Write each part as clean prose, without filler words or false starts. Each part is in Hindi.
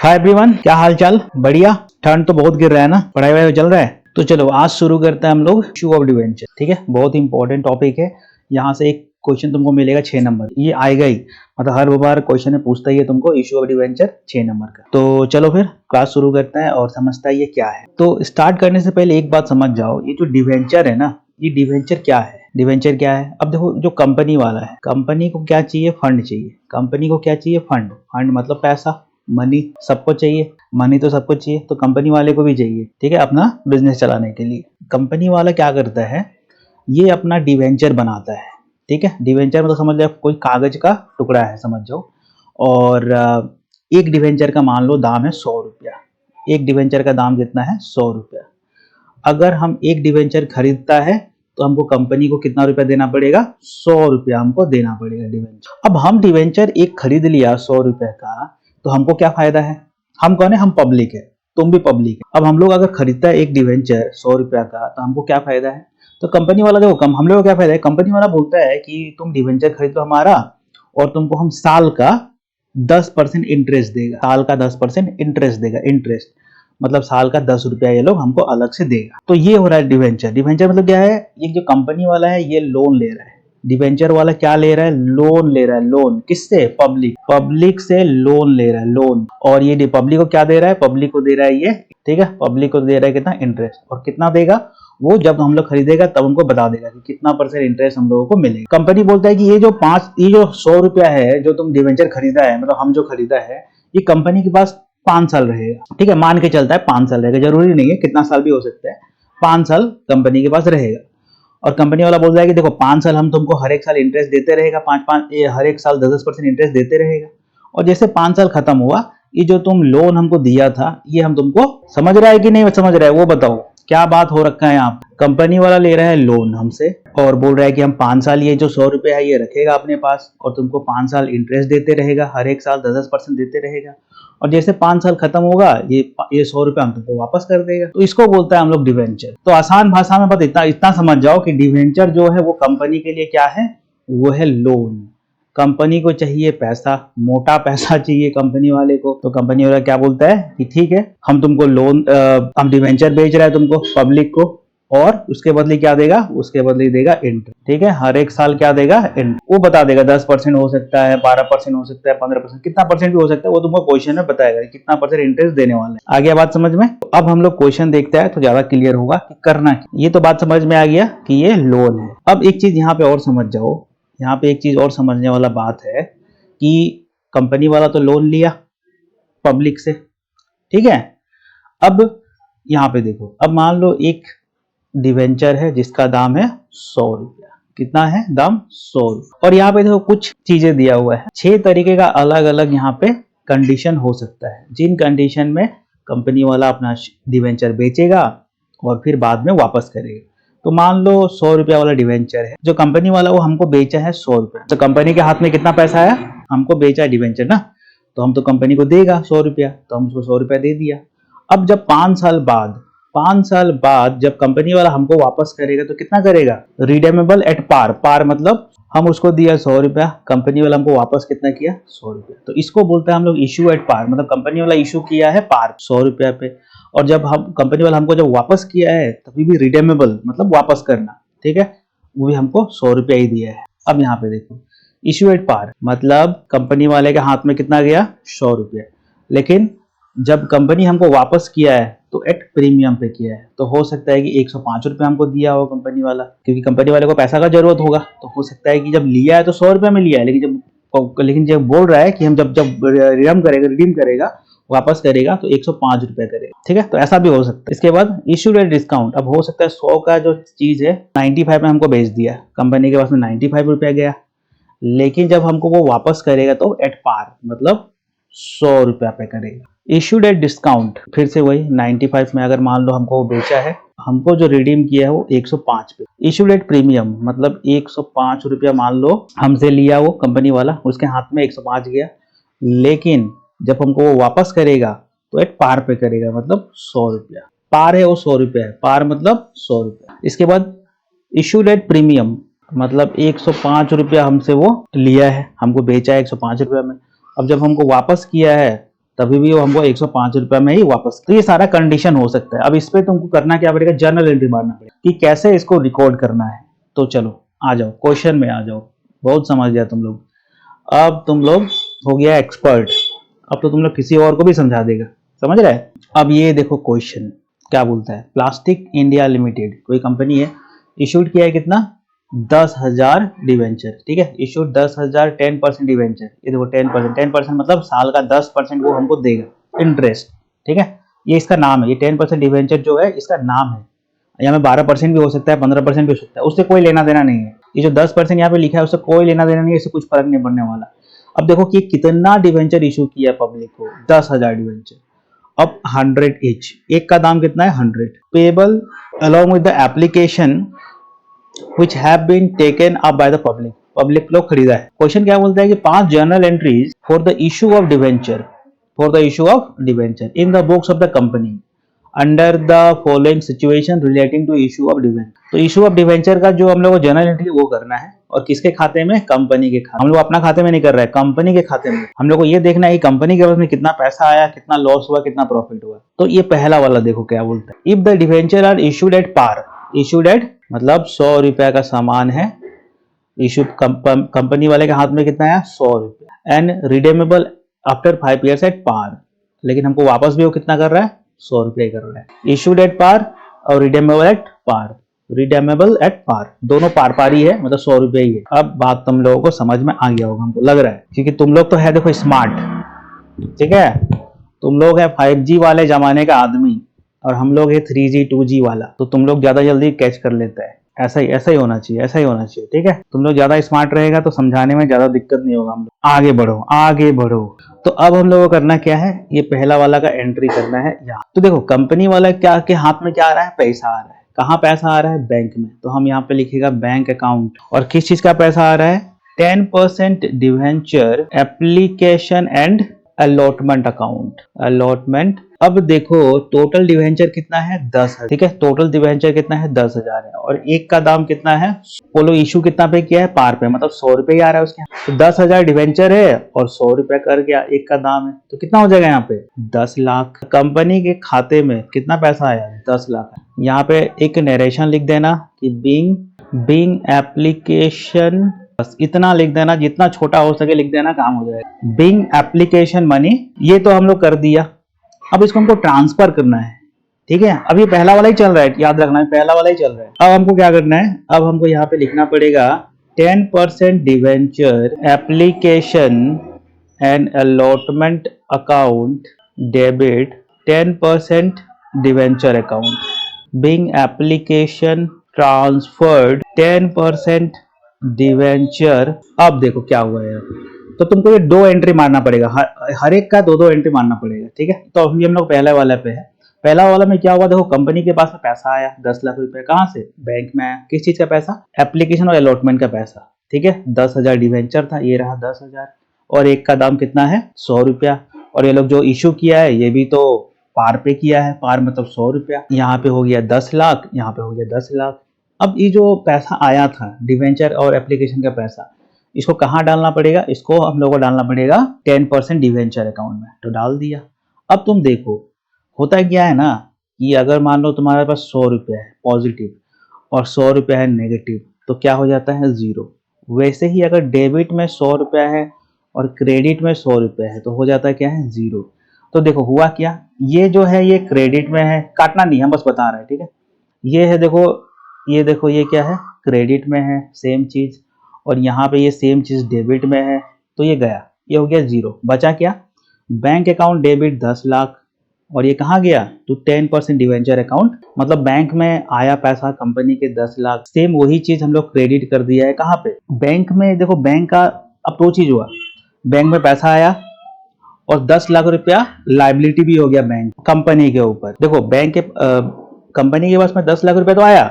हाय एवरीवन, क्या हाल चाल? बढ़िया। ठंड तो बहुत गिर रहा है ना, पढ़ाई वढ़ाई चल रहा है। तो चलो आज शुरू करते हैं हम लोग इशू ऑफ डिवेंचर। ठीक है, बहुत इंपॉर्टेंट टॉपिक है। यहाँ से एक क्वेश्चन तुमको मिलेगा 6 नंबर, ये आएगा ही, मतलब हर बार क्वेश्चन में पूछता ही है तुमको इशू ऑफ डिवेंचर 6 नंबर का। तो चलो फिर क्लास शुरू करते हैं और समझता है ये क्या है। तो स्टार्ट करने से पहले एक बात समझ जाओ, ये जो डिवेंचर है ना, ये डिवेंचर क्या है? डिवेंचर क्या है? अब देखो, जो कंपनी वाला है, कंपनी को क्या चाहिए? फंड चाहिए। कंपनी को क्या चाहिए? फंड। फंड मतलब पैसा, मनी सबको चाहिए। मनी तो सबको चाहिए, तो कंपनी वाले को भी चाहिए, ठीक है, अपना बिजनेस चलाने के लिए। कंपनी वाला क्या करता है, ये अपना डिवेंचर बनाता है। ठीक है, डिवेंचर मतलब समझ जाओ कोई कागज का टुकड़ा है, समझ जाओ। और एक डिवेंचर का मान लो दाम है 100 रुपया। एक डिवेंचर का दाम कितना है? 100 रुपया। अगर हम एक डिवेंचर खरीदता है तो हमको कंपनी को कितना रुपया देना पड़ेगा? 100 रुपया हमको देना पड़ेगा डिवेंचर। अब हम डिवेंचर एक खरीद लिया 100 रुपए का, तो हमको क्या फायदा है? हम कौन है? हम पब्लिक है, तुम भी पब्लिक है। अब हम लोग अगर खरीदता है एक डिवेंचर 100 रुपया का, तो हमको क्या फायदा है? तो कंपनी वाला देखो, हम लोग को क्या फायदा है? कंपनी वाला बोलता है कि तुम डिवेंचर खरीद लो हमारा, और तुमको हम साल का 10% इंटरेस्ट देगा। साल का 10% इंटरेस्ट देगा। इंटरेस्ट मतलब साल का 10 रुपया ये लोग हमको अलग से देगा। तो ये हो रहा है डिवेंचर। डिवेंचर मतलब क्या है? ये जो कंपनी वाला है ये लोन ले रहा है। डिवेंचर वाला क्या ले रहा है? लोन ले रहा है। लोन किससे? पब्लिक। पब्लिक से लोन ले रहा है, लोन। और ये पब्लिक को क्या दे रहा है? पब्लिक को दे रहा है ये, ठीक है, पब्लिक को दे रहा है कितना? इंटरेस्ट। और कितना देगा वो? जब हम लोग खरीदेगा तब हमको बता देगा कि कितना % इंटरेस्ट हम लोगों को मिलेगा। कंपनी बोलता है कि ये जो 100 रुपया है जो तुम डिवेंचर खरीदा है, मतलब हम जो खरीदा है, ये कंपनी के पास 5 साल रहेगा। ठीक है, मान के चलता है 5 साल रहेगा, जरूरी नहीं है, कितना साल भी हो सकता है। 5 साल कंपनी के पास रहेगा। और कंपनी वाला बोल रहा है कि देखो 5 साल हम तुमको हर एक साल इंटरेस्ट देते रहेगा, हर एक साल 10% इंटरेस्ट देते रहेगा। और जैसे 5 साल खत्म हुआ, ये जो तुम लोन हमको दिया था, ये हम तुमको, समझ रहा है कि नहीं समझ रहा है वो बताओ, क्या बात हो रखा है यहाँ पे? कंपनी वाला ले रहा है लोन हमसे और बोल रहा है कि हम 5 साल ये जो 100 रुपया है ये रखेगा अपने पास, और तुमको 5 साल इंटरेस्ट देते रहेगा, हर एक साल 10% देते रहेगा। और जैसे 5 साल खत्म होगा, ये 100 रुपया हम तुमको वापस कर देगा। तो इसको बोलता है हम लोग डिवेंचर। तो आसान भाषा में बस इतना समझ जाओ कि डिवेंचर जो है वो कंपनी के लिए क्या है? वो है लोन। कंपनी को चाहिए पैसा, मोटा पैसा चाहिए कंपनी वाले को। तो कंपनी वाला क्या बोलता है कि ठीक है, हम तुमको लोन, हम डिवेंचर बेच रहे हैं तुमको, पब्लिक को, और उसके बदले क्या देगा? उसके बदले देगा इंटरेस्ट। ठीक है, हर एक साल क्या देगा? इंटरेस्ट। वो बता देगा 10% हो सकता है, 12% हो सकता है, 15%, कितना परसेंट भी हो सकता है, वो तुमको क्वेश्चन में बताएगा कितना % इंटरेस्ट देने वाला है। आ गया बात समझ में? तो अब हम लोग क्वेश्चन देखते हैं तो ज्यादा क्लियर होगा कि करना क्या। ये तो बात समझ में आ गया कि ये लोन है। अब एक चीज यहाँ पे और समझ जाओ, यहाँ पे एक चीज और समझने वाला बात है कि कंपनी वाला तो लोन लिया पब्लिक से, ठीक है। अब यहाँ पे देखो, अब मान लो एक डिवेंचर है जिसका दाम है 100 रुपया। कितना है दाम? 100 रुपया। और यहाँ पे देखो कुछ चीजें दिया हुआ है, 6 तरीके का अलग अलग यहाँ पे कंडीशन हो सकता है, जिन कंडीशन में कंपनी वाला अपना डिवेंचर बेचेगा और फिर बाद में वापस करेगा। तो मान लो 100 रुपया वाला डिवेंचर है, जो कंपनी वाला वो हमको बेचा है 100 रुपया। तो कंपनी के हाथ में कितना पैसा है? हमको बेचा है डिवेंचर ना, तो हम तो कंपनी को देगा 100 रुपया, तो हम उसको 100 रुपया दे दिया। अब जब 5 साल बाद जब कंपनी वाला हमको वापस करेगा तो कितना करेगा? Redeemable at par. पार मतलब हम उसको दिया 100 रुपया, कंपनी वाला हमको वापस कितना किया? 100 रुपया। तो इसको बोलते हैं हम लोग इशू एट पार, मतलब कंपनी वाला इशू किया है पार 100 रुपया पे, और जब हम कंपनी वाला हमको जब वापस किया है तभी भी रिडेमेबल मतलब वापस करना, ठीक है, वो भी हमको 100 रुपया ही दिया है। अब यहाँ पे देखो, इशू एट पार मतलब कंपनी वाले के हाथ में कितना गया? 100 रुपया। लेकिन जब कंपनी हमको वापस किया है तो एट प्रीमियम पे किया है, तो हो सकता है कि 105 रुपया हमको दिया हो कंपनी वाला, क्योंकि कंपनी वाले को पैसा का जरूरत होगा। तो हो सकता है कि जब लिया है तो 100 रुपया में लिया है, लेकिन जब बोल रहा है कि हम जब रिडीम करेगा वापस करेगा तो 105 रुपया करेगा, ठीक है। तो ऐसा भी हो सकता है। इसके बाद इशू एट डिस्काउंट। अब हो सकता है 100 का जो चीज है 95 में हमको बेच दिया, कंपनी के पास में 95 रुपया गया, लेकिन जब हमको वो वापस करेगा तो एट पार मतलब 100 रुपया पे करेगा। इशूड एट डिस्काउंट, फिर से वही 95 में अगर मान लो हमको वो बेचा है, हमको जो रिडीम किया है वो 105 पे। इशूड एट प्रीमियम मतलब 105 रुपया मान लो हमसे लिया वो कंपनी वाला, उसके हाथ में 105 गया, लेकिन जब हमको वो वापस करेगा तो एट पार पे करेगा, मतलब 100 रुपया। पार है वो 100 रुपया है, पार मतलब 100 रुपया। इसके बाद इशूड एट प्रीमियम मतलब 105 रुपया हमसे वो लिया है, हमको बेचा है 105 रुपया में। अब जब हमको वापस किया है तभी भी वो हमको 105 रुपए में ही वापस। तो ये सारा कंडीशन हो सकता है। अब इस पे तुमको करना क्या पड़ेगा, जर्नल एंट्री मारना पड़ेगा कि कैसे इसको रिकॉर्ड करना है। तो चलो आ जाओ, क्वेश्चन में आ जाओ। बहुत समझ लिया तुम लोग, अब तुम लोग हो गया एक्सपर्ट। अब तो तुम लोग किसी और को भी समझा देगा, समझ रहे। अब ये देखो क्वेश्चन क्या बोलता है। प्लास्टिक इंडिया लिमिटेड कोई कंपनी है, इशूड किया है कितना, 10,000 डिवेंचर, ठीक है। Issued 10,000, 10% debenture. ये देखो 10% मतलब साल का 10% वो हमको देगा इंटरेस्ट, ठीक है। ये इसका नाम है, ये 10% डिवेंचर जो है इसका नाम है। यहाँ में 12% भी हो सकता है, 15% भी हो सकता है, उससे कोई लेना देना नहीं है। ये जो 10% यहाँ पे लिखा है उससे कोई लेना देना नहीं है, इससे कुछ फर्क नहीं पड़ने वाला। अब देखो कि कितना डिवेंचर इशू किया पब्लिक को, 10,000 डिवेंचर। अब 100 ईच, एक का दाम कितना है 100, payable along with the application which have been taken up by the public, public लोग खरीदा है। क्वेश्चन क्या बोलता है कि 5 journal entries for the issue of debenture, for the issue of debenture in the books of the company under the following situation relating to issue of debenture. तो इशू ऑफ डिवेंचर का जो हम लोग को जर्नल एंट्री वो करना है, और किसके खाते में, कंपनी के खाते। हम लोग अपना खाते में नहीं कर रहे हैं, कंपनी के खाते में। हम लोग को ये देखना है कि कंपनी के पास में कितना पैसा आया, कितना लॉस हुआ, कितना प्रॉफिट हुआ। तो ये पहला वाला देखो क्या बोलता है, if the debenture are issued at par, issued at मतलब 100 रुपए का सामान है, इशू कंपनी वाले के हाथ में कितना है 100 रुपए, and redeemable after 5 years at par, लेकिन हमको वापस भी वो कितना कर रहा है 100 रुपए कर रहा है। इशूड एट पार और redeemable at par, redeemable at par दोनों पार पारी है, मतलब 100 रुपए ही है। अब बात तुम लोगों को समझ में आ गया होगा, हमको लग रहा है, क्योंकि तुम लोग तो है देखो स्मार्ट, ठीक है। तुम लोग है 5G वाले जमाने का आदमी, और हम लोग है 3G 2G वाला, तो तुम लोग ज्यादा जल्दी कैच कर लेता है। ऐसा ही होना चाहिए, ऐसा ही होना चाहिए, ठीक है। तुम लोग ज्यादा स्मार्ट रहेगा तो समझाने में ज्यादा दिक्कत नहीं होगा। हम लोग आगे बढ़ो, आगे बढ़ो। तो अब हम लोगों को करना क्या है, ये पहला वाला का एंट्री करना है यहाँ। तो देखो कंपनी वाला क्या के हाथ में क्या आ रहा है, पैसा आ रहा है। कहाँ पैसा आ रहा है, बैंक में। तो हम यहाँ पे लिखेगा बैंक अकाउंट। और किस चीज का पैसा आ रहा है, 10% debenture application and allotment account, allotment. अब देखो टोटल डिवेंचर कितना है 10,000, ठीक है। टोटल डिवेंचर कितना है 10,000 है, और एक का दाम कितना है, बोलो इशू कितना पे किया है, पार पे, मतलब 100 रुपए ही आ रहा है उसके। तो 10,000 डिवेंचर है और 100 रुपए कर गया एक का दाम है, तो कितना हो जाएगा यहाँ पे 10 लाख। कंपनी के खाते में कितना पैसा आया, 10 लाख। यहाँ पे एक नरेशन लिख देना कि बिंग एप्लीकेशन, बस इतना लिख देना, जितना छोटा हो सके लिख देना, काम हो जाएगा। बिंग एप्लीकेशन मनी, ये तो हम लोग कर दिया। अब इसको हमको ट्रांसफर करना है, ठीक है। अब ये पहला वाला ही चल रहा है, याद रखना है पहला वाला ही चल रहा है। अब हमको क्या करना है, अब हमको यहाँ पे लिखना पड़ेगा 10% debenture application and allotment account debit 10% debenture account being application transferred 10% debenture. अब देखो क्या हुआ है, तो तुमको ये 2 एंट्री मारना पड़ेगा, हर एक का 2-2 एंट्री मारना पड़ेगा, ठीक है। तो अभी हम लोग पहले वाले पे है। पहला वाला में क्या हुआ, देखो कंपनी के पास में पैसा आया 10 लाख रुपए, कहाँ से, बैंक में आया। किस चीज का पैसा, एप्लीकेशन और अलॉटमेंट का पैसा, ठीक है। 10,000 डिवेंचर था, ये रहा 10,000, और एक का दाम कितना है 100 रुपया। और ये लोग जो इशू किया है ये भी तो पार पे किया है, पार मतलब 100 रुपया। यहाँ पे हो गया 10 लाख, यहाँ पे हो गया 10 लाख। अब ये जो पैसा आया था डिवेंचर और एप्लीकेशन का पैसा, इसको कहाँ डालना पड़ेगा, इसको हम लोग को डालना पड़ेगा 10% डिवेंचर अकाउंट में। तो डाल दिया। अब तुम देखो होता क्या है ना, कि अगर मान लो तुम्हारे पास 100 रुपये है पॉजिटिव और 100 रुपये है नेगेटिव, तो क्या हो जाता है 0। वैसे ही अगर डेबिट में 100 रुपया है और क्रेडिट में 100 रुपये है तो हो जाता है क्या है 0। तो देखो हुआ क्या, ये जो है ये क्रेडिट में है, काटना नहीं, हम बस बता रहे हैं, ठीक है। ये है देखो, ये देखो ये क्या है, क्रेडिट में है सेम चीज, और यहाँ पे ये सेम चीज डेबिट में है, तो ये गया, ये हो गया 0। बचा क्या, बैंक अकाउंट डेबिट 10 लाख, और ये कहाँ गया तो 10% डिवेंचर अकाउंट, मतलब बैंक में आया पैसा कंपनी के 10 लाख, सेम वही चीज हम लोग क्रेडिट कर दिया है कहाँ पे, बैंक में। देखो बैंक का अब 2 चीज हुआ, बैंक में पैसा आया और 10 लाख रुपया लाइबिलिटी भी हो गया बैंक कंपनी के ऊपर। देखो बैंक के कंपनी के पास में 10 लाख रुपया तो आया,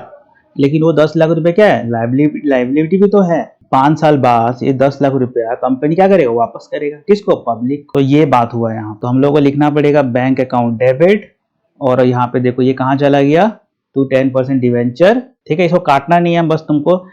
लेकिन वो 10 लाख रुपए क्या है, लाइबिलिटी भी तो है। 5 साल बाद ये 10 लाख रुपया कंपनी क्या करेगा, वापस करेगा, किसको, पब्लिक। तो ये बात हुआ यहाँ। तो हम लोग को लिखना पड़ेगा बैंक अकाउंट डेबिट, और यहाँ पे देखो ये कहाँ चला गया टू 10% डिवेंचर, ठीक है। इसको काटना नहीं है, बस तुमको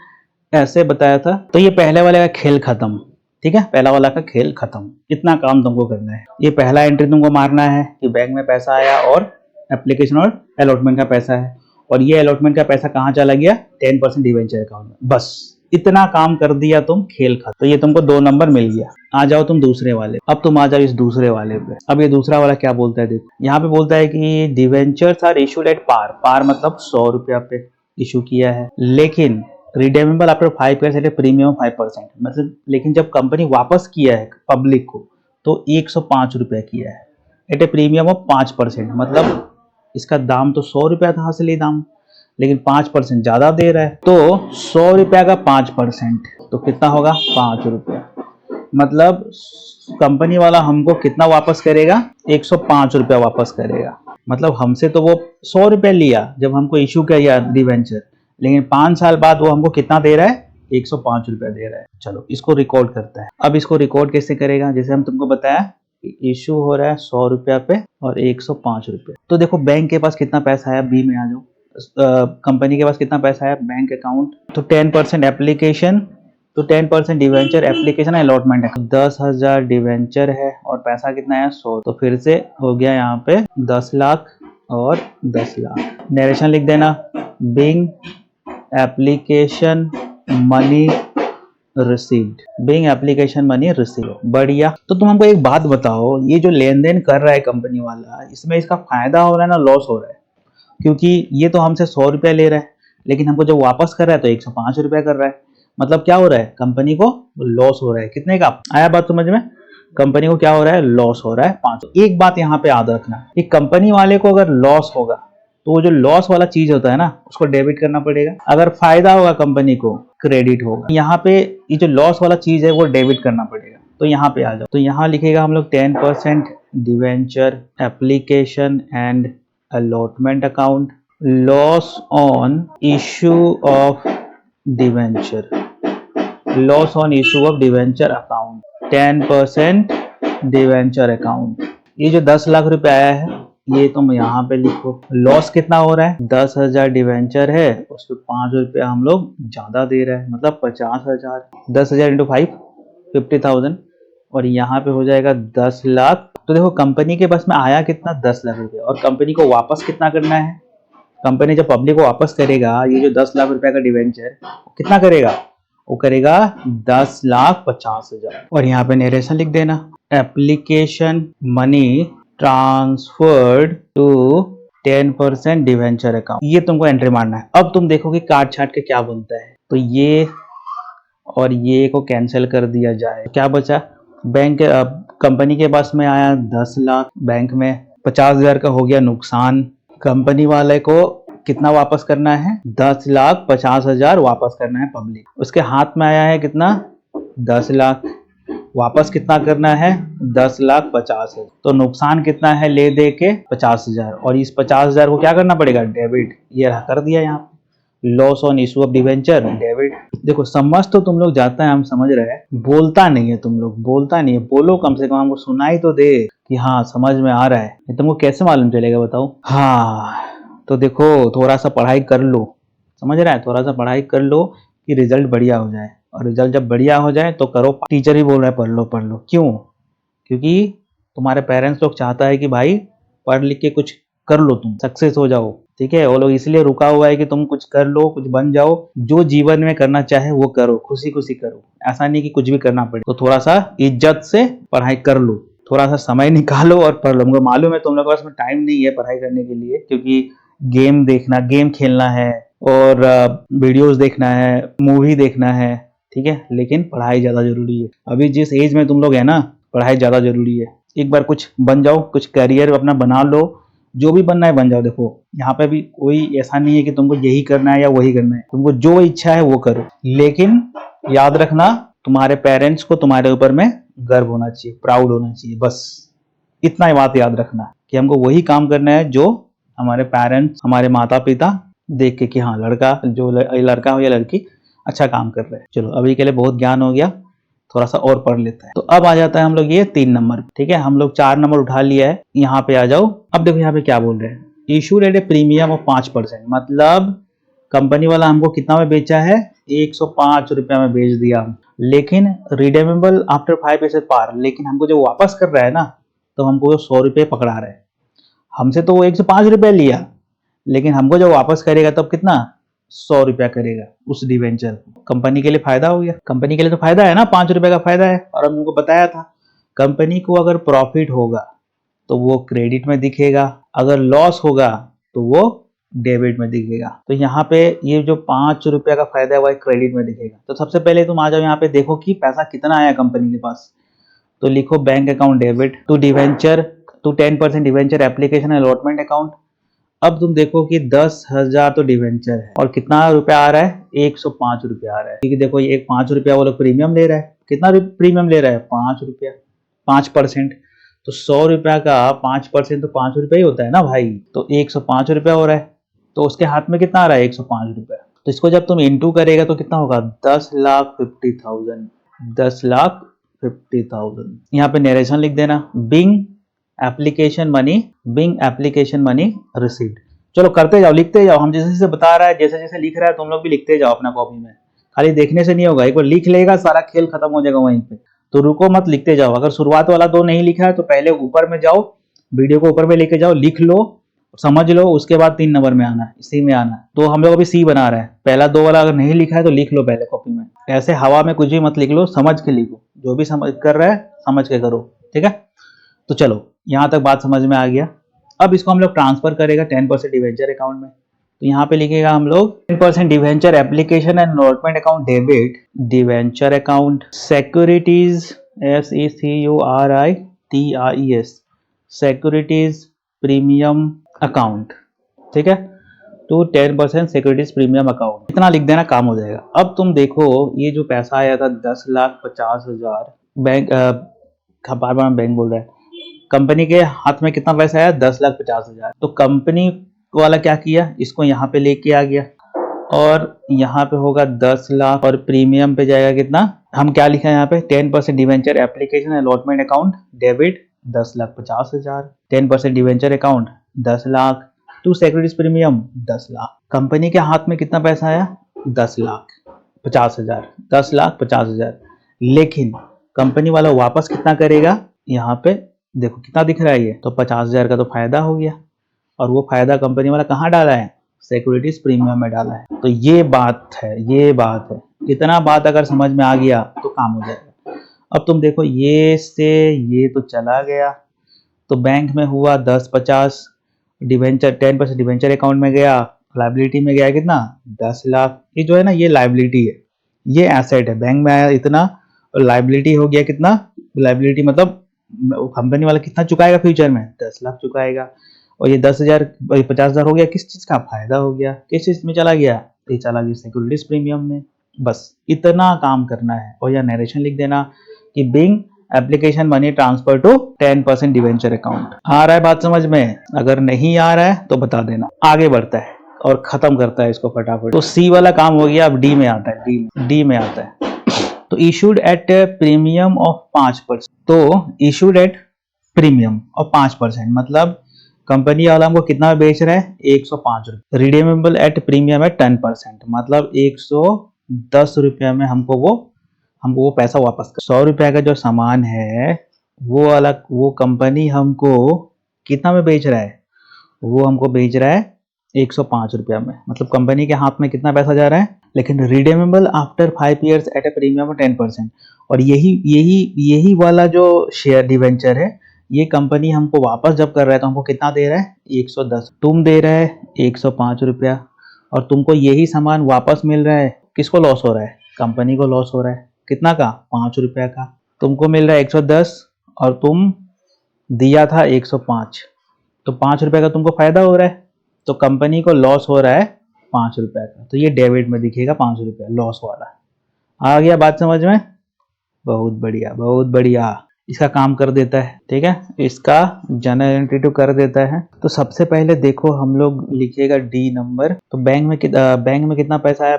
ऐसे बताया था। तो ये पहले वाले का खेल खत्म, ठीक है, पहला वाला का खेल खत्म। इतना काम तुमको करना है। ये पहला एंट्री तुमको मारना है कि बैंक में पैसा आया और एप्लीकेशन और अलॉटमेंट का पैसा है, और ये अलॉटमेंट का पैसा कहाँ चला गया, 10% डिवेंचर अकाउंट में। बस इतना काम कर दिया तुम, खेल खत्म। तो ये तुमको 2 नंबर मिल गया। आ जाओ तुम दूसरे वाले। अब तुम आ जाओ इस दूसरे वाले पे। अब ये दूसरा वाला क्या बोलता है देखो, यहाँ पे बोलता है कि debentures are issued at par. Par मतलब 100 रुपया पे इशू किया है, लेकिन redeemable after 5 years at a premium 5%। मतलब लेकिन जब कंपनी वापस किया है पब्लिक को तो 105 रुपया किया है एट ए प्रीमियम ऑफ 5%। मतलब इसका दाम तो 100 रुपया था असली दाम, लेकिन 5% ज्यादा दे रहा है। तो 100 रुपया का 5% तो कितना होगा, 5 रुपया। मतलब कंपनी वाला हमको कितना वापस करेगा, 105 रुपया वापस करेगा। मतलब हमसे तो वो 100 रुपया लिया जब हमको इशू किया डिवेंचर, लेकिन 5 साल बाद वो हमको कितना दे रहा है, 105 रुपया दे रहा है। चलो इसको रिकॉर्ड करते हैं। अब इसको रिकॉर्ड कैसे करेगा, जैसे हम तुमको बताया इशू हो रहा है 100 रुपया पे और 105 रुपये। तो देखो बैंक के पास कितना पैसा है, बी में आ जाओ। कंपनी के पास कितना पैसा है, बैंक अकाउंट, तो 10% एप्लीकेशन, तो 10% डिवेंचर एप्लीकेशन अलॉटमेंट है। 10,000 डिवेंचर है और पैसा कितना है, 100। तो फिर से हो गया यहाँ पे 10 लाख और 10 लाख। नरेशन लिख देना, being application money received, being application money receive. बढ़िया। तो तुम हमको एक बात बताओ, ये जो लेन देन कर रहा है कंपनी वाला, इसमें इसका फायदा हो रहा है ना लॉस हो रहा है? क्योंकि ये तो हमसे 100 रुपया ले रहा है, लेकिन हमको जब वापस कर रहा है तो 105 रुपया कर रहा है। मतलब क्या हो रहा है, कंपनी को लॉस हो रहा है। कितने का आया बात समझ में, कंपनी को क्या हो रहा है, लॉस हो रहा है 500। एक बात यहाँ पे याद रखना कि कंपनी वाले को अगर लॉस होगा तो वो जो लॉस वाला चीज होता है ना उसको डेबिट करना पड़ेगा, अगर फायदा होगा कंपनी को क्रेडिट होगा। यहाँ पे ये जो लॉस वाला चीज है वो डेबिट करना पड़ेगा। तो यहाँ पे आ जाओ, तो यहाँ लिखेगा हम लोग 10% debenture application and allotment account, loss on issue of debenture, loss on issue of debenture account, 10% debenture account। ये जो 10 लाख रुपए आया है ये तुम यहाँ पे लिखो। लॉस कितना हो रहा है, 10,000 डिवेंचर है, उस पर 5 रुपया हम लोग ज्यादा दे रहे हैं, मतलब 50,000। 10,000 इंटू 5 50,000, और यहाँ पे हो जाएगा 10 लाख। तो देखो कंपनी के बस में आया कितना, 10 लाख रुपए, और कंपनी को वापस कितना करना है। कंपनी जब पब्लिक को वापस करेगा ये जो 10 लाख रुपए का डिवेंचर कितना करेगा, वो करेगा 10,50,000। और यहाँ पे नरेशन लिख देना, application money transferred to 10% debenture account. ये तुमको एंट्री मारना है। अब तुम देखो कि काट छाट के क्या बनता है। तो ये और ये को कैंसिल कर दिया जाए, क्या बचा, बैंक कंपनी के पास में आया 10 लाख, बैंक में 50,000 का हो गया नुकसान। कंपनी वाले को कितना वापस करना है, 10,50,000 वापस करना है पब्लिक। उसके हाथ में आया है कितना, 10 लाख, वापस कितना करना है, 10,50,000। तो नुकसान कितना है, ले दे के 50,000, और इस 50,000 को क्या करना पड़ेगा, डेबिट। ये कर दिया यहाँ loss on issue of debenture debit. देखो समझ तो तुम लोग जाता है, हम समझ रहे हैं, बोलता नहीं है तुम लोग, बोलता नहीं है। बोलो कम से कम, हमको सुनाई तो दे कि हाँ समझ में आ रहा है। तुमको कैसे मालूम चलेगा बताओ। हाँ तो देखो थोड़ा सा पढ़ाई कर लो, समझ रहा है, थोड़ा सा पढ़ाई कर लो कि रिजल्ट बढ़िया हो जाए। और रिजल्ट जब बढ़िया हो जाए तो करो, टीचर ही बोल रहा है पढ़ लो पढ़ लो। क्यों, क्योंकि तुम्हारे पेरेंट्स लोग चाहता है कि भाई पढ़ लिख के कुछ कर लो, तुम सक्सेस हो जाओ। ठीक है, वो लोग इसलिए रुका हुआ है कि तुम कुछ कर लो, कुछ बन जाओ, जो जीवन में करना चाहे वो करो, खुशी खुशी करो। ऐसा नहीं कि कुछ भी करना पड़े। तो थोड़ा सा इज्जत से पढ़ाई कर लो, थोड़ा सा समय निकालो और पढ़ लो। मुझे मालूम है तुम लोगों के पास में टाइम नहीं है पढ़ाई करने के लिए, क्योंकि गेम देखना, गेम खेलना है और वीडियोस देखना है, मूवी देखना है, ठीक है, लेकिन पढ़ाई ज्यादा जरूरी है। अभी जिस एज में तुम लोग है ना, पढ़ाई ज्यादा जरूरी है। एक बार कुछ बन जाओ, कुछ करियर अपना बना लो, जो भी बनना है बन जाओ। देखो यहाँ पे भी कोई ऐसा नहीं है कि तुमको यही करना है या वही करना है, तुमको जो इच्छा है वो करो, लेकिन याद रखना तुम्हारे पेरेंट्स को तुम्हारे ऊपर में गर्व होना चाहिए, प्राउड होना चाहिए। बस इतना ही बात याद रखना कि हमको वही काम करना है जो हमारे पेरेंट्स, हमारे माता पिता देख के कि हाँ लड़का, जो लड़का हो या लड़की अच्छा काम कर रहे हैं। चलो अभी के लिए बहुत ज्ञान हो गया, थोड़ा सा और पढ़ लेते हैं। तो अब आ जाता है हम लोग ये 3 नंबर, ठीक है, हम लोग 4 नंबर उठा लिया है। यहाँ पे आ जाओ। अब देखो यहाँ पे क्या बोल रहे हैं, issue at a premium of 5%। मतलब कंपनी वाला हमको कितना में बेचा है, 105 रुपया में बेच दिया। लेकिन रिडेमेबल आफ्टर 5 ईयर्स पार, लेकिन हमको जो वापस कर रहा है ना, तो हमको 100 रुपये पकड़ा रहा है। हमसे तो वो 105 रुपये लिया, लेकिन हमको जो वापस करेगा तब कितना, 100 रुपया करेगा उस डिवेंचर। कंपनी के लिए फायदा हो गया, कंपनी के लिए तो फायदा है ना, 5 रुपए का फायदा है। और हमको बताया था कंपनी को अगर प्रॉफिट होगा तो वो क्रेडिट में दिखेगा, अगर लॉस होगा तो वो डेबिट में दिखेगा। तो यहाँ पे ये जो 5 रुपया का फायदा है वो क्रेडिट में दिखेगा। तो सबसे पहले तुम आ जाओ यहाँ पे, देखो कि पैसा कितना आया कंपनी के पास। तो लिखो bank account debit to debenture to 10% debenture application allotment account. अब तुम देखो कि 10,000 तो डिवेंचर है और कितना रुपया आ रहा है, 105 रुपया आ रहा है। क्योंकि देखो ये 5 रुपया वो लोग प्रीमियम ले रहा है, कितना प्रीमियम ले रहा है, 5 रुपया, 5%। तो 100 रुपया का 5% तो 5 रुपया ही होता है ना भाई। तो 105 रुपया हो रहा है, तो उसके हाथ में कितना आ रहा है, 105 रुपया। तो इसको जब तुम इंटू करेगा तो कितना होगा, 10,50,000, 10,50,000। यहाँ पे नरेशन लिख देना, being application money, being application money received. चलो करते जाओ, लिखते जाओ, हम जैसे जैसे बता रहा है, जैसे जैसे लिख रहा है तुम लोग भी लिखते जाओ अपना कॉपी में। खाली देखने से नहीं होगा, एक बार लिख लेगा सारा खेल खत्म हो जाएगा वहीं पे। तो रुको मत, लिखते जाओ। अगर शुरुआत वाला 2 नहीं लिखा है तो पहले ऊपर में जाओ, वीडियो को ऊपर में लेके जाओ, लिख लो, समझ लो, उसके बाद 3 नंबर में आना है, सी में आना है। तो हम लोग अभी सी बना रहे हैं, पहला 2 वाला अगर नहीं लिखा है तो लिख लो पहले कॉपी में। ऐसे हवा में कुछ भी मत लिख लो, समझ के लिखो, जो भी समझ कर रहा है समझ के करो, ठीक है। तो चलो यहाँ तक बात समझ में आ गया। अब इसको हम लोग ट्रांसफर करेगा 10% डिवेंचर अकाउंट में। तो यहाँ पे लिखेगा हम लोग 10% debenture application and allotment account debit debenture account securities, SECURITIES securities premium account, ठीक है। तो 10% सिक्योरिटीज प्रीमियम अकाउंट, इतना लिख देना, काम हो जाएगा। अब तुम देखो ये जो पैसा आया था 10,50,000, बैंक बार बार बैंक बोल रहा है, कंपनी के हाथ में कितना पैसा आया, 10,50,000। तो कंपनी वाला क्या किया, इसको यहाँ पे लेके आ गया और यहाँ पे होगा 10 लाख और प्रीमियम पे जाएगा कितना, हम क्या लिखा है यहाँ पे, 10% debenture application allotment account debit 10,50,000, 10% debenture account 10 lakh, to securities premium 10 lakh. Company के हाथ में कितना पैसा आया, 10,50,000, 10,50,000। लेकिन कंपनी वाला वापस कितना करेगा, यहाँ पे देखो कितना दिख रहा है ये, तो 50,000 का तो फायदा हो गया। और वो फायदा कंपनी वाला कहाँ डाला है, सिक्योरिटीज प्रीमियम में डाला है। तो ये बात है, ये बात है। इतना बात अगर समझ में आ गया तो काम हो जाएगा। अब तुम देखो ये से ये तो चला गया, तो बैंक में हुआ 10,50, डिवेंचर 10% डिवेंचर अकाउंट में गया, लाइबिलिटी में गया कितना, 10 लाख। ये जो है ना ये लाइबिलिटी है, ये एसेट है, बैंक में आया इतना और लाइबिलिटी हो गया कितना, लाइबिलिटी मतलब कंपनी वाला कितना चुकाएगा फ्यूचर में, 10 लाख चुकाएगा। और ये 10,000 50,000 हो गया, किस चीज का फायदा हो गया, किस चीज में चला गया, ये चला गया सिक्योरिटीज प्रीमियम में। बस इतना काम करना है। और यह नरेशन लिख देना कि being application money transfer to 10% debenture account. आ रहा है बात समझ में, अगर नहीं आ रहा है तो बता देना। आगे बढ़ता है और खत्म करता है इसको फटाफट। तो सी वाला काम हो गया, अब डी में आता है, डी में आता है। तो इशूड एट प्रीमियम ऑफ 5%, तो इशूड एट प्रीमियम ऑफ 5%, मतलब कंपनी वाला हमको कितना बेच रहा है, 105 रुपये। रिडीमेबल एट प्रीमियम है 10%, मतलब 110 रुपया में हमको वो पैसा वापस कर। 100 रुपया का जो सामान है वो अलग, वो कंपनी हमको कितना में बेच रहा है, वो हमको बेच रहा है 105 रुपया में, मतलब कंपनी के हाथ में कितना पैसा जा रहा है। लेकिन redeemable after 5 years at a premium 10%, और यही वाला जो शेयर डिवेंचर है, ये कंपनी हमको वापस जब कर रहा है तो हमको कितना दे रहा है, 110। तुम दे रहा है 105 रुपया और तुमको यही सामान वापस मिल रहा है। किसको लॉस हो रहा है, कंपनी को लॉस हो रहा है, कितना का, 5 रुपया का। तुमको मिल रहा है 110 और तुम दिया था 105, तो 5 रुपये का तुमको फायदा हो रहा है, तो कंपनी को लॉस हो रहा है 5 रुपये का। तो ये डेबिट में दिखेगा 5 रुपया लॉस वाला। आ गया बात समझ में, बहुत बढ़िया, बहुत बढ़िया। इसका काम कर देता है, ठीक है, इसका जनरल कर देता है। तो सबसे पहले देखो हम लोग लिखिएगा डी नंबर। तो बैंक में कितना पैसा आया,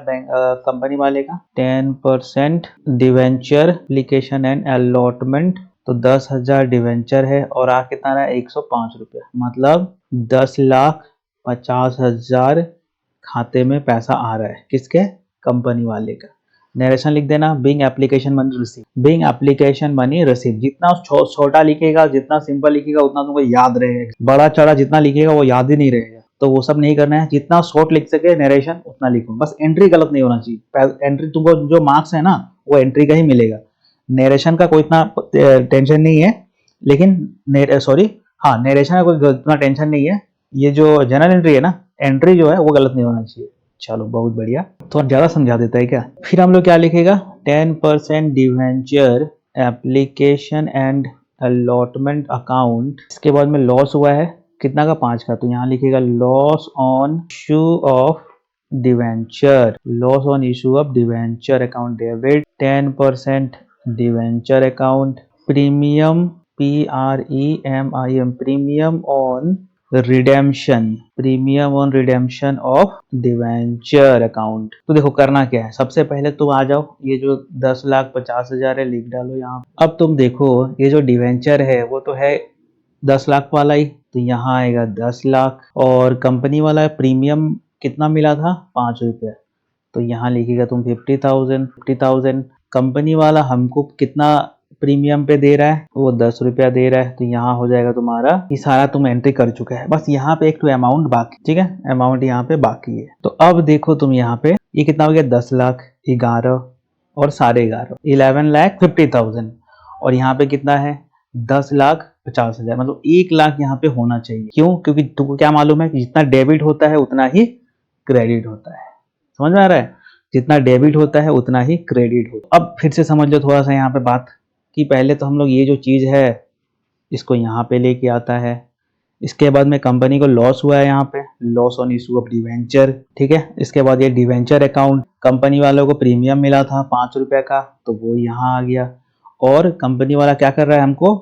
कंपनी वाले का 10% डिवेंचर एप्लीकेशन एंड अलॉटमेंट, तो 10,000 डिवेंचर है और आ कितना रहा है, 105 रुपया, मतलब 10,50,000 खाते में पैसा आ रहा है, किसके, कंपनी वाले का। नरेशन लिख देना, being application money receive, being application money receive. जितना छोटा लिखेगा, जितना सिंपल लिखेगा उतना तुमको याद रहेगा। बड़ा चढ़ा जितना लिखेगा वो याद ही नहीं रहेगा, तो वो सब नहीं करना है। जितना शॉर्ट लिख सके नरेशन उतना लिखो, बस एंट्री गलत नहीं होना चाहिए। एंट्री तुमको जो मार्क्स है ना वो एंट्री का ही मिलेगा, नरेशन का कोई इतना टेंशन नहीं है। लेकिन सॉरी, हाँ नरेशन का कोई इतना टेंशन नहीं है। ये जो जनरल एंट्री है ना, एंट्री जो है वो गलत नहीं होना चाहिए। चलो बहुत बढ़िया, थोड़ा ज्यादा समझा देता है क्या। फिर हम लोग क्या लिखेगा, 10% debenture application and allotment account. इसके बाद में लॉस हुआ है कितना का, 5 का, तो यहाँ लिखेगा loss on issue of debenture, loss on issue of debenture account debit 10% debenture account. Premium PREMIM, premium on redemption, premium on redemption of debenture account. तो देखो करना क्या है, सबसे पहले तुम आ जाओ, ये जो 10,50,000 है लिख डालो यहाँ। अब तुम देखो ये जो डिवेंचर है वो तो है 10 लाख वाला ही, तो यहाँ आएगा 10 लाख। और कंपनी वाला प्रीमियम कितना मिला था, 5 रुपया, तो यहाँ लिखेगा तुम 50,000। कंपनी वाला हमको कितना प्रीमियम पे दे रहा है, वो 10 रुपया दे रहा है, तो यहाँ हो जाएगा तुम्हारा, ये सारा तुम एंट्री कर चुके हैं। बस यहाँ पे एक तो अमाउंट बाकी, ठीक है, अमाउंट यहाँ पे बाकी है। तो अब देखो तुम यहाँ पे ये कितना हो गया, 10 लाख, 11 और 11.5, 11,50,000। और यहाँ पे कितना है, 10,50,000, मतलब 1 लाख यहाँ पे होना चाहिए। क्यों, क्योंकि तुमको क्या मालूम है कि जितना डेबिट होता है उतना ही क्रेडिट होता है। समझ में आ रहा है, जितना डेबिट होता है उतना ही क्रेडिट होता है। अब फिर से समझ लो थोड़ा सा यहाँ पे बात, कि पहले तो हम लोग ये जो चीज है इसको यहाँ पे लेके आता है। इसके बाद में कंपनी को लॉस हुआ है यहाँ पे, loss on issue of debenture, ठीक है। इसके बाद ये डिवेंचर अकाउंट, कंपनी वालों को प्रीमियम मिला था 5 रुपए का, तो वो यहाँ आ गया। और कंपनी वाला क्या कर रहा है, हमको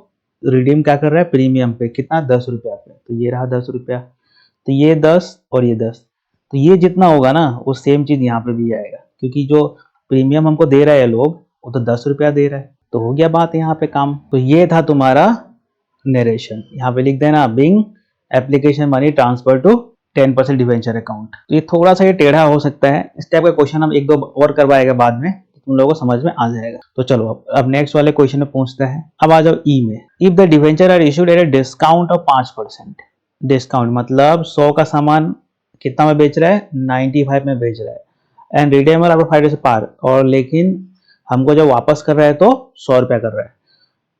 रिडीम क्या कर रहा है, प्रीमियम पे, कितना, 10 रुपया पे, तो ये रहा 10 रुपया। तो ये 10 और ये 10, तो ये जितना होगा ना वो सेम चीज यहाँ पे भी आएगा, क्योंकि जो प्रीमियम हमको दे रहे हैं लोग वो तो 10 रुपया दे रहा है, तो हो गया बात यहाँ पे काम। तो ये था तुम्हारा नरेशन। यहाँ पे लिख देना, being application money transfer to 10% debenture account. तो ये थोड़ा सा ये टेढ़ा हो सकता है, इस टाइप का क्वेश्चन हम 1-2 और करवाएगा बाद में, तुम लोगों को समझ में आ जाएगा। तो चलो अब नेक्स्ट वाले क्वेश्चन में पूछता है। अब आ जाओ ई में, if the debenture are issued at a discount of 5%, discount मतलब 100 का सामान कितना में बेच रहा है, 95 में बेच रहा है, एंड रिडेमर आफ्टर 5 डेज पार, और लेकिन हमको जब वापस कर रहा है तो 100 रुपया कर रहा है।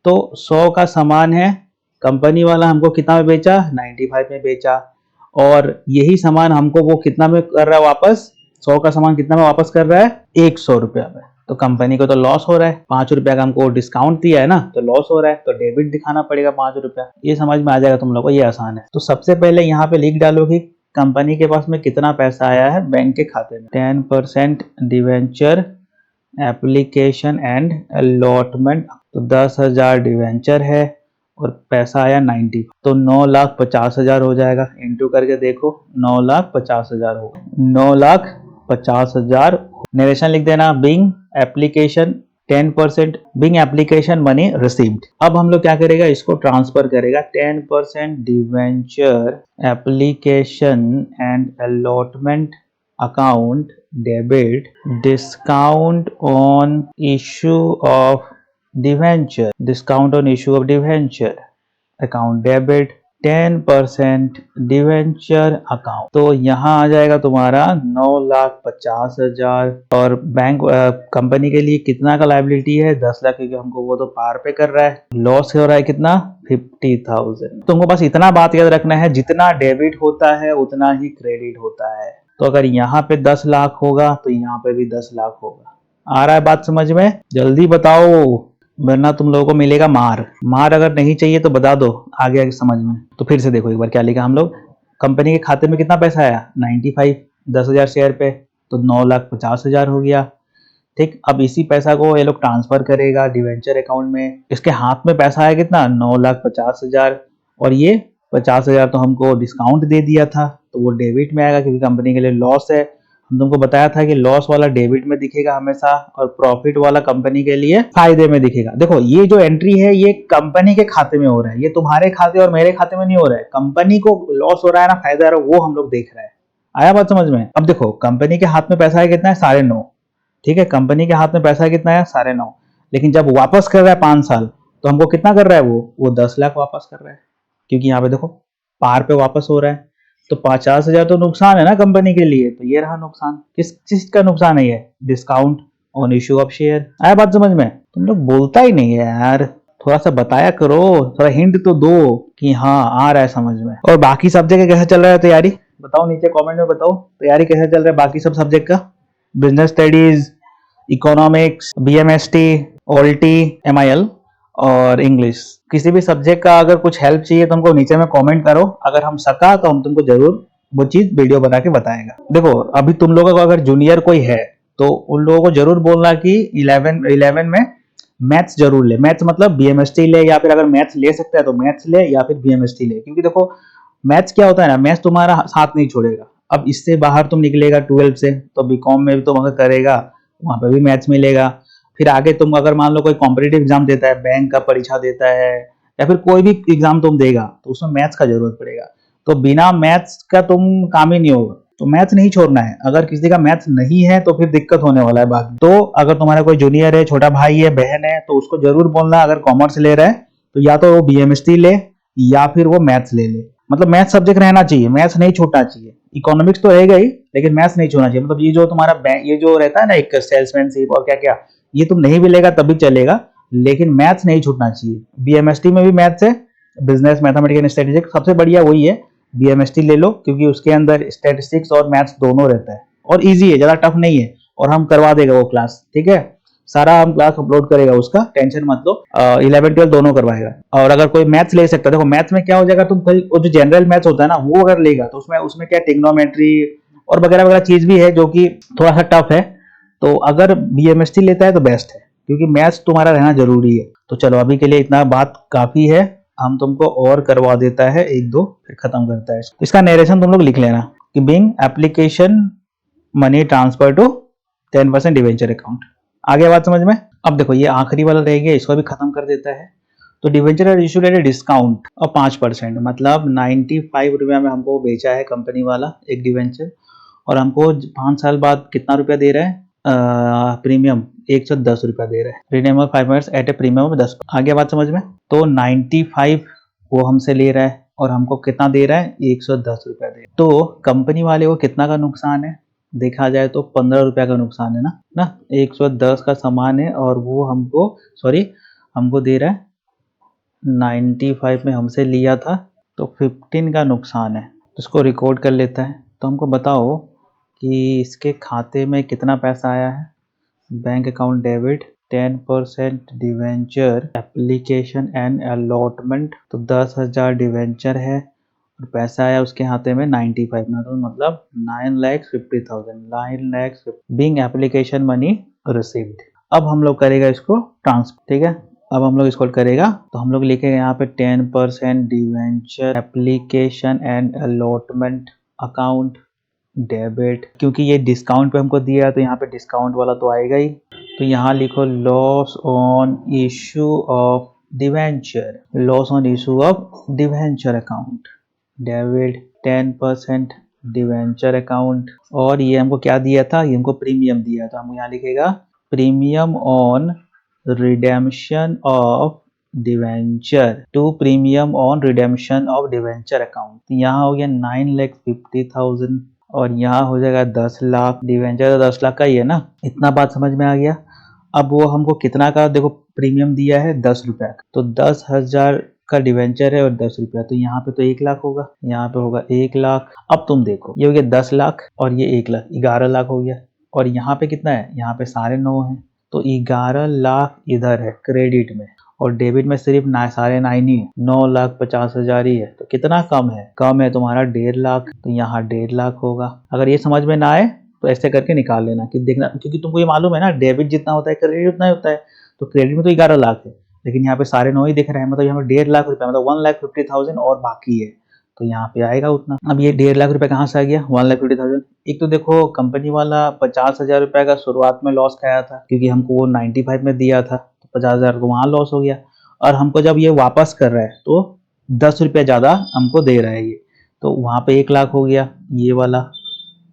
तो 100 का सामान है, कंपनी वाला हमको कितना में बेचा, 95 में बेचा, और यही सामान हमको वो कितना में कर रहा है वापस, 100 का सामान कितना में वापस कर रहा है, 100 रुपया में। तो कंपनी को तो लॉस हो रहा है, 5 रुपया का हमको डिस्काउंट दिया है ना, तो लॉस हो रहा है, तो डेबिट दिखाना पड़ेगा 5 रुपया। ये समझ में आ जाएगा तुम लोग को, ये आसान है। तो सबसे पहले यहाँ पे लिख डालो कि कंपनी के पास में कितना पैसा आया है बैंक के खाते में, 10% डिवेंचर एप्लीकेशन एंड अलॉटमेंट, तो 10,000 डिवेंचर है और पैसा आया 90, तो 9,50,000 हो जाएगा। इंटू करके देखो, 9,50,000 होगा, 9,50,000। नरेशन लिख देना, being application 10%, being application money received. अब हम लोग क्या करेगा, इसको ट्रांसफर करेगा, 10% debenture application and allotment account debit, discount on issue of debenture, discount on issue of debenture account debit 10% debenture account. तो यहाँ आ जाएगा तुम्हारा 9,50,000। और बैंक कंपनी के लिए कितना का लायबिलिटी है, 10 लाख, क्योंकि हमको वो तो पार पे कर रहा है। लॉस हो रहा है कितना, 50,000। तुमको बस इतना बात याद रखना है, जितना डेबिट होता है उतना ही क्रेडिट होता है। तो अगर यहाँ पे 10 लाख होगा तो यहाँ पे भी 10 लाख होगा। आ रहा है बात समझ में, जल्दी बताओ वरना तुम लोगों को मिलेगा मार अगर नहीं चाहिए तो बता दो, आगे समझ में। तो फिर से देखो एक बार क्या लिखा हम लोग, कंपनी के खाते में कितना पैसा आया, 95, 10,000 शेयर पे, तो 9,50,000 हो गया। ठीक, अब इसी पैसा को ये लोग ट्रांसफर करेगा डिवेंचर अकाउंट में। इसके हाथ में पैसा आया कितना, 9,50,000, और ये 50,000 तो हमको डिस्काउंट दे दिया था, तो वो डेबिट में आएगा, क्योंकि कंपनी के लिए लॉस है। हम तुमको बताया था कि लॉस वाला डेबिट में दिखेगा हमेशा, और प्रॉफिट वाला कंपनी के लिए फायदे में दिखेगा। देखो ये जो एंट्री है ये कंपनी के खाते में हो रहा है, ये तुम्हारे खाते और मेरे खाते में नहीं हो रहा है। कंपनी को लॉस हो रहा है ना फायदा हो रहा है, वो हम लोग देख रहे हैं। आया बात समझ में। अब देखो कंपनी के हाथ में पैसा है कितना है, 9.5, ठीक है, कंपनी के हाथ में पैसा कितना है 9.5, लेकिन जब वापस कर रहा है 5 साल तो हमको कितना कर रहा है वो 10 लाख वापस कर रहा है, क्योंकि यहाँ पे देखो पार पे वापस हो रहा है। तो 50,000 तो नुकसान है ना कंपनी के लिए, तो ये रहा नुकसान। किस चीज का नुकसान है ये? Discount on issue of share. आया बात समझ में? तुम लोग बोलता ही नहीं है यार, थोड़ा सा बताया करो, थोड़ा हिंट तो दो कि हाँ आ रहा है समझ में। और बाकी सब्जेक्ट कैसा चल रहा है तैयारी? बताओ नीचे कमेंट में, बताओ तैयारी कैसा चल रहा है बाकी सब सब्जेक्ट का। बिजनेस स्टडीज, इकोनॉमिक्स, बीएमएसटी, ऑल्टी, एमआईएल और इंग्लिश। किसी भी सब्जेक्ट का अगर कुछ हेल्प चाहिए तो हमको नीचे में कमेंट करो, अगर हम सका तो हम तुमको जरूर वो चीज वीडियो बना के बताएगा। देखो अभी तुम लोगों को अगर जूनियर कोई है तो उन लोगों को जरूर बोलना कि 11 में मैथ्स जरूर ले। मैथ्स मतलब बीएमएसटी ले, या फिर अगर मैथ्स ले सकता है तो मैथ्स ले या फिर बीएमएसटी ले। क्योंकि देखो मैथ्स क्या होता है ना, मैथ्स तुम्हारा साथ नहीं छोड़ेगा। अब इससे बाहर तुम निकलेगा 12 से तो बीकॉम में भी तुम अगर करेगा वहां पे भी मैथ्स मिलेगा। फिर आगे तुम अगर मान लो कोई कॉम्पिटेटिव एग्जाम देता है, बैंक का परीक्षा देता है या फिर कोई भी एग्जाम तुम देगा तो उसमें मैथ्स का जरूरत पड़ेगा। तो बिना मैथ्स का तुम काम ही नहीं होगा, तो मैथ्स नहीं छोड़ना है। अगर किसी का मैथ्स नहीं है तो फिर दिक्कत होने वाला है बाद में। तो अगर तुम्हारा कोई जूनियर है, छोटा भाई है, बहन है, तो उसको जरूर बोलना अगर कॉमर्स ले रहा है तो या तो वो बीएमएसटी ले या फिर वो मैथ्स ले ले। मतलब मैथ्स सब्जेक्ट रहना चाहिए, मैथ्स नहीं छूटना चाहिए। इकोनॉमिक्स तो रहेगा ही लेकिन मैथ्स नहीं छूटना चाहिए। मतलब ये जो तुम्हारा ये जो रहता है ना एक सेल्समैनशिप और क्या क्या, ये तुम नहीं भी लेगा तभी चलेगा, लेकिन मैथ्स नहीं छूटना चाहिए। बीएमएसटी में भी मैथ्स है, बिजनेस मैथमेटिक्स एंड स्टैटिस्टिक्स, सबसे बढ़िया वही है। बीएमएसटी ले लो क्योंकि उसके अंदर स्टैटिस्टिक्स और मैथ्स दोनों रहता है और इजी है, ज्यादा टफ नहीं है। और हम करवा देगा वो क्लास, ठीक है, सारा हम क्लास अपलोड करेगा उसका, टेंशन मत लो। 11-12 दोनों करवाएगा। और अगर कोई मैथ्स ले सकता है, देखो मैथ्स में क्या हो जाएगा, तुम कोई जो जनरल मैथ्स होता है ना वो अगर लेगा तो उसमें उसमें क्या ट्रिग्नोमेट्री और वगैरह वगैरह चीज भी है जो कि थोड़ा सा टफ है। तो अगर बीएमएसटी लेता है तो बेस्ट है, क्योंकि मैथ्स तुम्हारा रहना जरूरी है। तो चलो अभी के लिए इतना बात काफी है, हम तुमको और करवा देता है एक दो, फिर खत्म करता है। इसका नरेशन तुम लोग लिख लेना कि being application money transfer to 10% debenture account. आगे बात समझ में? अब देखो ये आखिरी वाला रह गया, इसको भी खत्म कर देता है। तो डिवेंचर इशूड एट डिस्काउंट और 5%, मतलब 95 रुपया में हमको बेचा है कंपनी वाला एक डिवेंचर, और हमको 5 साल बाद कितना रुपया दे रहा है? प्रीमियम 110 रुपया दे रहा है। रिडेमर 5 मिनट्स एट ए प्रीमियम 10। आगे बात समझ में? तो 95 वो हमसे ले रहा है और हमको कितना दे रहा है? 110 रुपया दे रहा है। तो कंपनी वाले को कितना का नुकसान है? देखा जाए तो 15 रुपया का नुकसान है ना 110 का सामान है और वो हमको दे रहा है 95 में हमसे लिया था, तो 15 का नुकसान है। तो इसको रिकॉर्ड कर लेता है। तो हमको बताओ कि इसके खाते में कितना पैसा आया है। Bank account debit 10% debenture application and allotment, तो 10,000 डिवेंचर है और पैसा आया उसके खाते में 95 ना, तो मतलब 9,50,000, 9,50,000 बिंग एप्लीकेशन मनी रिसीव्ड। अब हम लोग करेगा इसको ट्रांसफर, ठीक है। अब हम लोग इसको करेगा तो हम लोग लिखेगा यहाँ पे 10% debenture application and allotment account debit, क्योंकि ये डिस्काउंट पे हमको दिया है तो यहाँ पे डिस्काउंट वाला तो आएगा ही। तो यहाँ लिखो loss on issue of debenture, loss on issue of debenture account debit 10% debenture account. और ये हमको क्या दिया था? ये हमको प्रीमियम दिया था। हम यहाँ लिखेगा premium on redemption of debenture to premium on redemption of debenture account. यहाँ हो गया 9,50,000 और यहाँ हो जाएगा 10 लाख। डिवेंचर 10 लाख का ही है ना, इतना बात समझ में आ गया। अब वो हमको कितना का देखो प्रीमियम दिया है? 10 रुपया का, तो 10,000 का डिवेंचर है और 10 रुपया, तो यहाँ पे तो 1 लाख होगा, यहाँ पे होगा 1 लाख। अब तुम देखो ये हो गया 10 लाख और ये 1 लाख, 11 लाख हो गया। और यहाँ पे कितना है? यहाँ पे 9.5 है, तो 11 लाख इधर है क्रेडिट में, और डेबिट में सिर्फ 9.5 ही है, 9,50,000 ही है। तो कितना कम है? कम है तुम्हारा 1.5 लाख, तो यहाँ 1.5 लाख होगा। अगर ये समझ में ना आए तो ऐसे करके निकाल लेना कि देखना, क्योंकि तुमको ये मालूम है ना डेबिट जितना होता है क्रेडिट उतना ही होता है। तो क्रेडिट में तो 11 लाख है, लेकिन यहाँ पे 9.5 ही दिख रहा है, मतलब यहाँ पे 1.5 लाख रुपया, मतलब 1,50,000 और बाकी है, तो यहाँ पे आएगा उतना। अब ये 1.5 लाख रुपया कहाँ से आ गया? 1,50,000। एक तो देखो कंपनी वाला 50,000 रुपया का शुरुआत में लॉस खाया था, क्योंकि हमको वो 95 में दिया था, तो 50,000 को वहां लॉस हो गया। और हमको जब ये वापस कर रहा है तो 10 रुपया ज्यादा हमको दे रहा है ये, तो वहां पे 1 लाख हो गया ये वाला।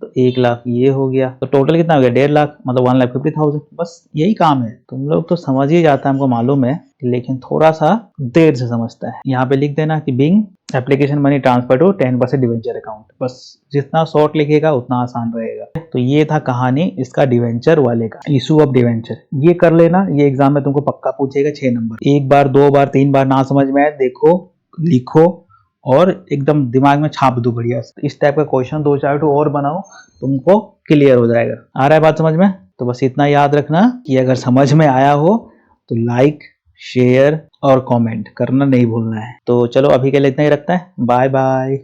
तो 1 लाख ये हो गया, तो टोटल कितना हो गया 1.5 लाख, मतलब 1,50,000। बस यही काम है। तुम लोग तो समझ ही जाता है, हमको मालूम है, लेकिन थोड़ा सा देर से समझता है। यहाँ पे लिख देना कि being application money transfer to 10% debenture account. बस जितना शॉर्ट लिखेगा उतना आसान रहेगा। तो ये था कहानी इसका डिवेंचर वाले का, इशू ऑफ डिवेंचर। ये कर लेना, ये एग्जाम में तुमको पक्का पूछेगा 6 नंबर। एक बार 2 बार 3 बार ना समझ में आए, देखो लिखो और एकदम दिमाग में छाप दो बढ़िया से। इस टाइप का क्वेश्चन 2-4 तो और बनाओ, तुमको क्लियर हो जाएगा। आ रहा है बात समझ में? तो बस इतना याद रखना कि अगर समझ में आया हो तो लाइक, शेयर और कमेंट करना नहीं भूलना है। तो चलो अभी के लिए इतना ही रखते हैं। Bye bye.